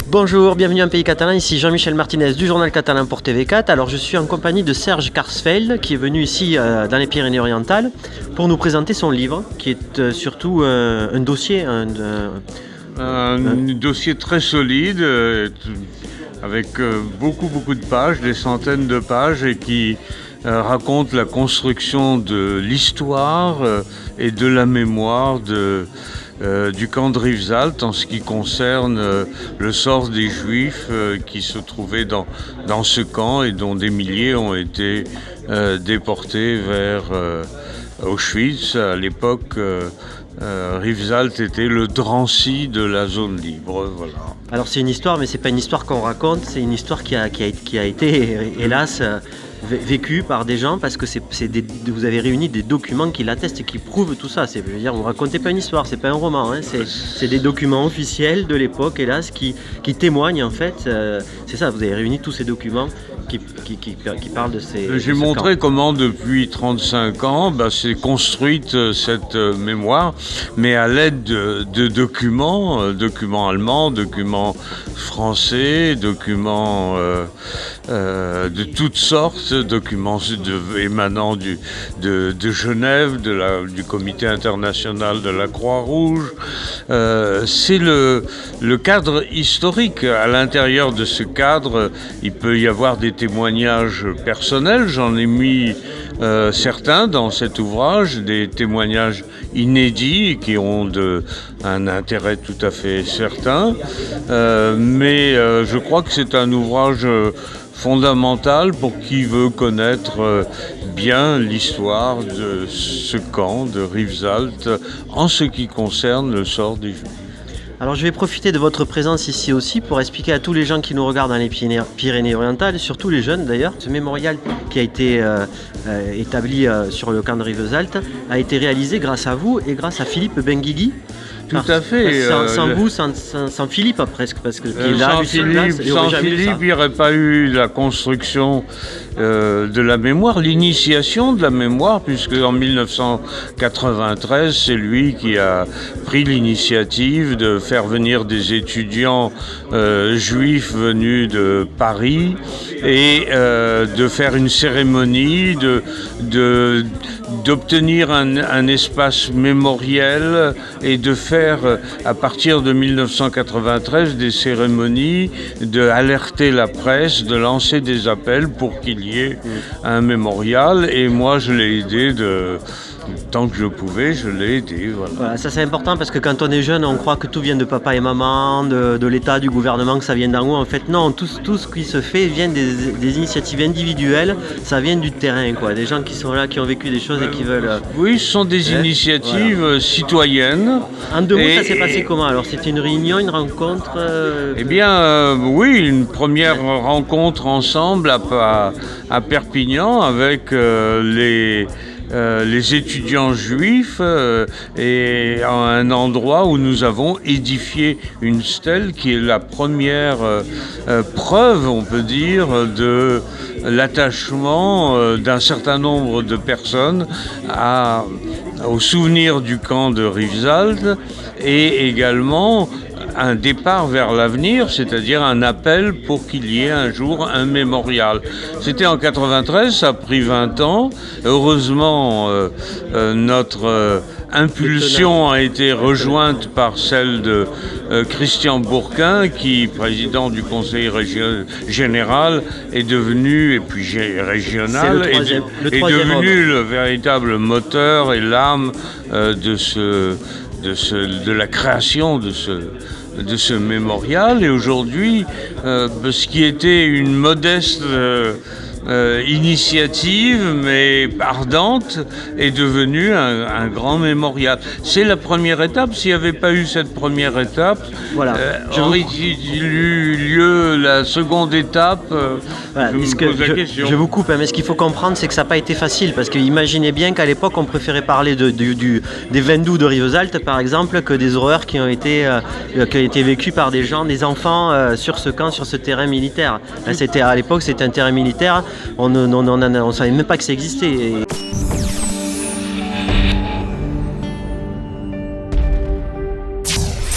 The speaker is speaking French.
Bonjour, bienvenue en Pays Catalan, ici Jean-Michel Martinez du journal catalan pour TV4. Alors je suis en compagnie de Serge Karsfeld qui est venu ici dans les Pyrénées-Orientales pour nous présenter son livre qui est surtout un dossier. Un dossier très solide avec beaucoup de pages, des centaines de pages et qui raconte la construction de l'histoire et de la mémoire du camp de Rivesaltes en ce qui concerne le sort des Juifs qui se trouvaient dans ce camp et dont des milliers ont été déportés vers Auschwitz. À l'époque, Rivesaltes était le Drancy de la zone libre. Voilà. Alors c'est une histoire, mais c'est pas une histoire qu'on raconte, c'est une histoire qui a été, hélas, vécue par des gens parce que vous avez réuni des documents qui l'attestent et qui prouvent tout ça. Je veux dire, vous ne racontez pas une histoire, c'est pas un roman, hein, c'est des documents officiels de l'époque, hélas, qui témoignent en fait. C'est ça, vous avez réuni tous ces documents qui parlent de ces. J'ai montré comment depuis 35 ans s'est construite cette mémoire, mais à l'aide de documents allemands, documents français, documents de toutes sortes, documents émanant de Genève, du Comité international de la Croix-Rouge. C'est le cadre historique. À l'intérieur de ce cadre, il peut y avoir des témoignages personnels. J'en ai mis certains dans cet ouvrage, des témoignages inédits qui ont un intérêt tout à fait certain. Mais je crois que c'est un ouvrage fondamental pour qui veut connaître bien l'histoire de ce camp de Rivesaltes en ce qui concerne le sort des Juifs. Alors je vais profiter de votre présence ici aussi pour expliquer à tous les gens qui nous regardent dans les Pyrénées-Orientales, et surtout les jeunes d'ailleurs, ce mémorial qui a été établi sur le camp de Rivesaltes a été réalisé grâce à vous et grâce à Philippe Benguigui. Tout à fait. Sans vous, sans Philippe presque, parce que sans Philippe, il n'y aurait pas eu la construction de la mémoire, l'initiation de la mémoire, puisque en 1993, c'est lui qui a pris l'initiative de faire venir des étudiants juifs venus de Paris et de faire une cérémonie, d'obtenir un espace mémoriel et de faire à partir de 1993 des cérémonies, d'alerter la presse, de lancer des appels pour qu'il y ait un mémorial. Et moi, je l'ai aidé tant que je pouvais, je l'ai aidé. Voilà, ça c'est important parce que quand on est jeune, on croit que tout vient de papa et maman, de l'État, du gouvernement, que ça vient d'en haut. En fait, non, tout ce qui se fait vient des initiatives individuelles, ça vient du terrain, quoi. Des gens qui sont là, qui ont vécu des choses et qui veulent. Oui, ce sont des initiatives citoyennes. En deux mots, ça s'est passé comment? Alors, c'était une réunion, une rencontre Eh bien, oui, une première rencontre ensemble à Perpignan avec les étudiants juifs et à un endroit où nous avons édifié une stèle qui est la première preuve, on peut dire, de l'attachement d'un certain nombre de personnes au souvenir du camp de Rivesaltes et également un départ vers l'avenir, c'est-à-dire un appel pour qu'il y ait un jour un mémorial. C'était en 93, ça a pris 20 ans. Heureusement, notre impulsion a été rejointe par celle de Christian Bourquin, qui, président du Conseil général, est devenu, et puis régional, est devenu le véritable moteur et l'âme de la création de ce mémorial. Et aujourd'hui, ce qui était une modeste initiative, mais ardente, est devenue un grand mémorial. C'est la première étape. S'il n'y avait pas eu cette première étape, aurait-il eu lieu la seconde étape? Je vous coupe, hein, mais ce qu'il faut comprendre, c'est que ça n'a pas été facile, parce que imaginez bien qu'à l'époque, on préférait parler des vendus de Rivesaltes, par exemple, que des horreurs qui ont été vécues par des gens, des enfants sur ce camp, sur ce terrain militaire. Là, à l'époque, c'était un terrain militaire. On ne savait même pas que ça existait.